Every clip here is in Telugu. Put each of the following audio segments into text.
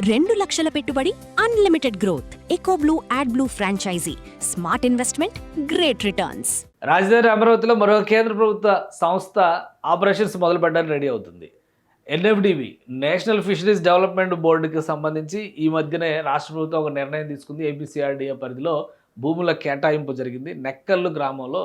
2 లక్షల పెట్టుబడి, unlimited growth. Ecoblue AdBlue franchise. Smart investment, great returns. రాజధాని అమరావతిలో మరో కేంద్ర ప్రభుత్వ సంస్థ ఆపరేషన్స్ మొదలుపెట్టడానికి రెడీ అవుతుంది. ఎన్ఎఫ్డిబి, నేషనల్ ఫిషరీస్ డెవలప్మెంట్ బోర్డుకి సంబంధించి ఈ మధ్యనే రాష్ట్ర ప్రభుత్వం ఒక నిర్ణయం తీసుకుంది. ఏపీసీఆర్డీఏ పరిధిలో భూముల కేటాయింపు జరిగింది. నెక్కల్లు గ్రామంలో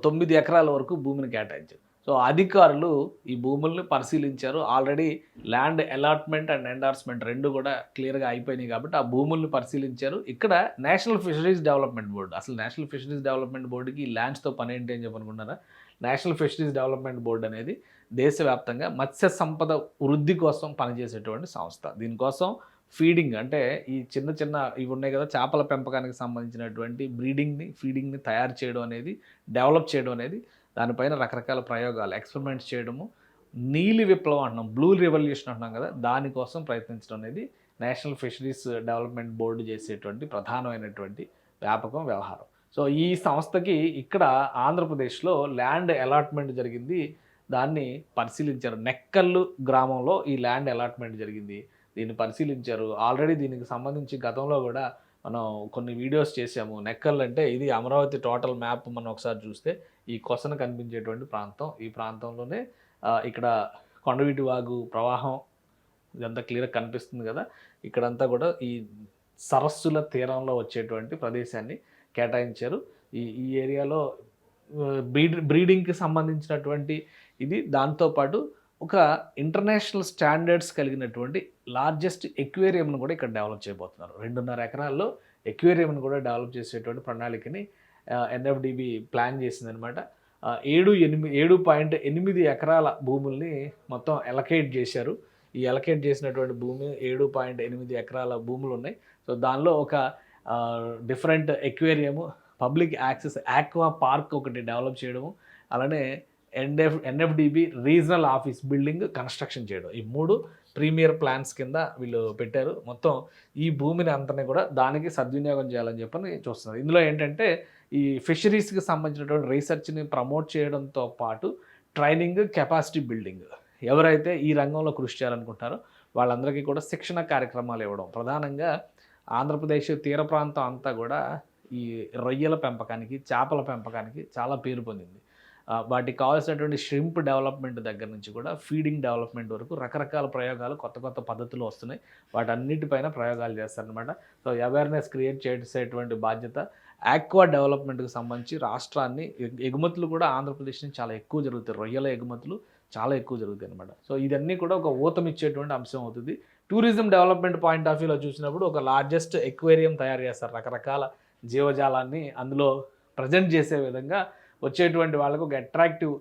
9 ఎకరాల వరకు భూమిని కేటాయించారు. సో అధికారులు ఈ భూముల్ని పరిశీలించారు. Already land allotment and endorsement రెండు కూడా క్లియర్గా అయిపోయినాయి కాబట్టి ఆ భూముల్ని పరిశీలించారు. ఇక్కడ నేషనల్ ఫిషరీస్ డెవలప్మెంట్ బోర్డు, అసలు నేషనల్ ఫిషరీస్ డెవలప్మెంట్ బోర్డుకి ఈ ల్యాండ్స్తో పని ఏంటి అని చెప్పనుకున్నారా? నేషనల్ ఫిషరీస్ డెవలప్మెంట్ బోర్డు అనేది దేశవ్యాప్తంగా మత్స్య సంపద వృద్ధి కోసం పనిచేసేటువంటి సంస్థ. దీనికోసం ఫీడింగ్ అంటే ఈ చిన్న చిన్న ఇవి ఉన్నాయి కదా, చేపల పెంపకానికి సంబంధించినటువంటి ఫీడింగ్ని తయారు చేయడం అనేది, డెవలప్ చేయడం అనేది, దానిపైన రకరకాల ప్రయోగాలు, ఎక్స్పెరిమెంట్స్ చేయడము, నీలి విప్లవం అంటున్నాం, బ్లూ రెవల్యూషన్ అంటున్నాం కదా, దానికోసం ప్రయత్నించడం అనేది నేషనల్ ఫిషరీస్ డెవలప్మెంట్ బోర్డు చేసేటువంటి ప్రధానమైనటువంటి వ్యవహారం. సో ఈ సంస్థకి ఇక్కడ ఆంధ్రప్రదేశ్లో ల్యాండ్ అలాట్మెంట్ జరిగింది. దాన్ని పరిశీలించారు. నెక్కల్లు గ్రామంలో ఈ ల్యాండ్ అలాట్మెంట్ జరిగింది. దీన్ని పరిశీలించారు. ఆల్రెడీ దీనికి సంబంధించి గతంలో కూడా మనం కొన్ని వీడియోస్ చేసాము. నెక్కల్ అంటే ఇది అమరావతి టోటల్ మ్యాప్ మనం ఒకసారి చూస్తే ఈ కొసన కనిపించేటువంటి ప్రాంతం. ఈ ప్రాంతంలోనే ఇక్కడ కొండవీటి వాగు ప్రవాహం ఇదంతా క్లియర్గా కనిపిస్తుంది కదా. ఇక్కడంతా కూడా ఈ సరస్సుల తీరంలో వచ్చేటువంటి ప్రదేశాన్ని కేటాయించారు. ఈ ఏరియాలో బ్రీడింగ్కి సంబంధించినటువంటి ఇది, దాంతోపాటు ఒక ఇంటర్నేషనల్ స్టాండర్డ్స్ కలిగినటువంటి లార్జెస్ట్ ఎక్వేరియంను కూడా ఇక్కడ డెవలప్ చేయబోతున్నారు. 2.5 ఎకరాల్లో ఎక్వేరియంను కూడా డెవలప్ చేసేటువంటి ప్రణాళికని ఎన్ఎఫ్డిబి ప్లాన్ చేసిందనమాట. 7.8 ఎకరాల భూముల్ని మొత్తం ఎలకేట్ చేశారు. ఈ ఎలకేట్ చేసినటువంటి భూమి 7.8 ఎకరాల భూములు ఉన్నాయి. సో దానిలో ఒక different aquarium, public access aqua park ఒకటి డెవలప్ చేయడము, అలానే NFDB regional office building construction చేయడం, ఈ 3 ప్రీమియర్ ప్లాన్స్ కింద వీళ్ళు పెట్టారు. మొత్తం ఈ భూమిని అంతనే కూడా దానికి సద్వినియోగం చేయాలని చెప్పని చూస్తున్నారు. ఇందులో ఏంటంటే ఈ ఫిషరీస్కి సంబంధించినటువంటి రీసెర్చ్ని ప్రమోట్ చేయడంతో పాటు ట్రైనింగ్, కెపాసిటీ బిల్డింగ్, ఎవరైతే ఈ రంగంలో కృషి చేయాలనుకుంటారో వాళ్ళందరికీ కూడా శిక్షణ కార్యక్రమాలు ఇవ్వడం. ప్రధానంగా ఆంధ్రప్రదేశ్ తీర ప్రాంతం అంతా కూడా ఈ రొయ్యల పెంపకానికి, చేపల పెంపకానికి చాలా పేరు పొందింది. వాటికి కావాల్సినటువంటి ష్రింప్ డెవలప్మెంట్ దగ్గర నుంచి కూడా ఫీడింగ్ డెవలప్మెంట్ వరకు రకరకాల ప్రయోగాలు, కొత్త కొత్త పద్ధతులు వస్తున్నాయి. వాటన్నిటిపైన ప్రయోగాలు చేస్తారనమాట. సో అవేర్నెస్ క్రియేట్ చేసేటువంటి బాధ్యత ఆక్వా డెవలప్మెంట్కి సంబంధించి రాష్ట్రాన్ని ఎగుమతులు కూడా ఆంధ్రప్రదేశ్ నుంచి చాలా ఎక్కువ జరుగుతాయి. రొయ్యల ఎగుమతులు చాలా ఎక్కువ జరుగుతాయి అనమాట. సో ఇదన్నీ కూడా ఒక ఊతమిచ్చేటువంటి అంశం అవుతుంది. టూరిజం డెవలప్మెంట్ పాయింట్ ఆఫ్ వ్యూలో చూసినప్పుడు ఒక లార్జెస్ట్ ఎక్వేరియం తయారు చేస్తారు. రకరకాల జీవజాలాన్ని అందులో ప్రజెంట్ చేసే విధంగా వచ్చేటువంటి వాళ్ళకు ఒక అట్రాక్టివ్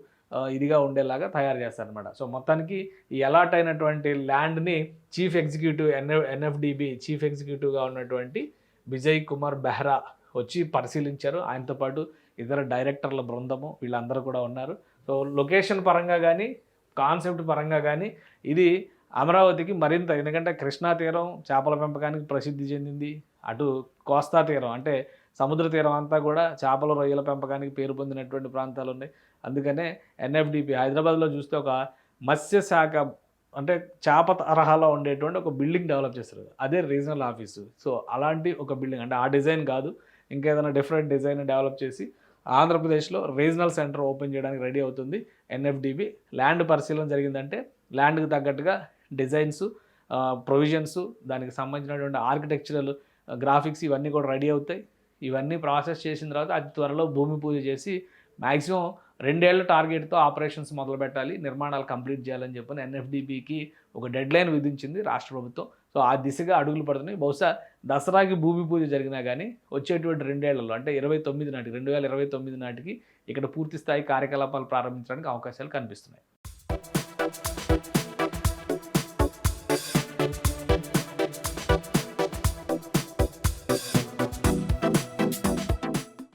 ఇదిగా ఉండేలాగా తయారు చేస్తారనమాట. సో మొత్తానికి ఈ అలాట్ అయినటువంటి ల్యాండ్ని చీఫ్ ఎగ్జిక్యూటివ్ ఎన్ఎఫ్డిబి చీఫ్ ఎగ్జిక్యూటివ్గా ఉన్నటువంటి విజయ్ కుమార్ బెహ్రా వచ్చి పరిశీలించారు. ఆయనతో పాటు ఇతర డైరెక్టర్ల బృందము వీళ్ళందరూ కూడా ఉన్నారు. సో లొకేషన్ పరంగా కానీ, కాన్సెప్ట్ పరంగా కానీ ఇది అమరావతికి మరింత, ఎందుకంటే కృష్ణా తీరం చేపల పెంపకానికి ప్రసిద్ధి చెందింది. అటు కోస్తా తీరం అంటే సముద్ర తీరం అంతా కూడా చేపల, రొయ్యల పెంపకానికి పేరు పొందినటువంటి ప్రాంతాలు ఉన్నాయి. అందుకనే ఎన్ఎఫ్డిపి హైదరాబాద్లో చూస్తే ఒక మత్స్యశాఖ అంటే చేప తరహాలో ఉండేటువంటి ఒక బిల్డింగ్ డెవలప్ చేస్తారు. అదే రీజనల్ ఆఫీసు. సో అలాంటి ఒక బిల్డింగ్ అంటే ఆ డిజైన్ కాదు, ఇంకేదైనా డిఫరెంట్ డిజైన్ డెవలప్ చేసి ఆంధ్రప్రదేశ్లో రీజనల్ సెంటర్ ఓపెన్ చేయడానికి రెడీ అవుతుంది ఎన్ఎఫ్డిబి. ల్యాండ్ పరిశీలన జరిగిందంటే ల్యాండ్కి తగ్గట్టుగా డిజైన్స్, ప్రొవిజన్స్, దానికి సంబంధించినటువంటి ఆర్కిటెక్చరల్ గ్రాఫిక్స్ ఇవన్నీ కూడా రెడీ అవుతాయి. ఇవన్నీ ప్రాసెస్ చేసిన తర్వాత అతి త్వరలో భూమి పూజ చేసి మ్యాక్సిమం 2 ఏళ్ల టార్గెట్తో ఆపరేషన్స్ మొదలు పెట్టాలి, నిర్మాణాలు కంప్లీట్ చేయాలని చెప్పని ఎన్ఎఫ్డిబికి ఒక డెడ్ లైన్ విధించింది రాష్ట్ర ప్రభుత్వం. సో ఆ దిశగా అడుగులు పడుతున్నాయి. బహుశా దసరాకి భూమి పూజ జరిగినా కానీ వచ్చేటువంటి 2 ఏళ్లలో అంటే 2029 నాటికి ఇక్కడ పూర్తి స్థాయి కార్యకలాపాలు ప్రారంభించడానికి అవకాశాలు కనిపిస్తున్నాయి.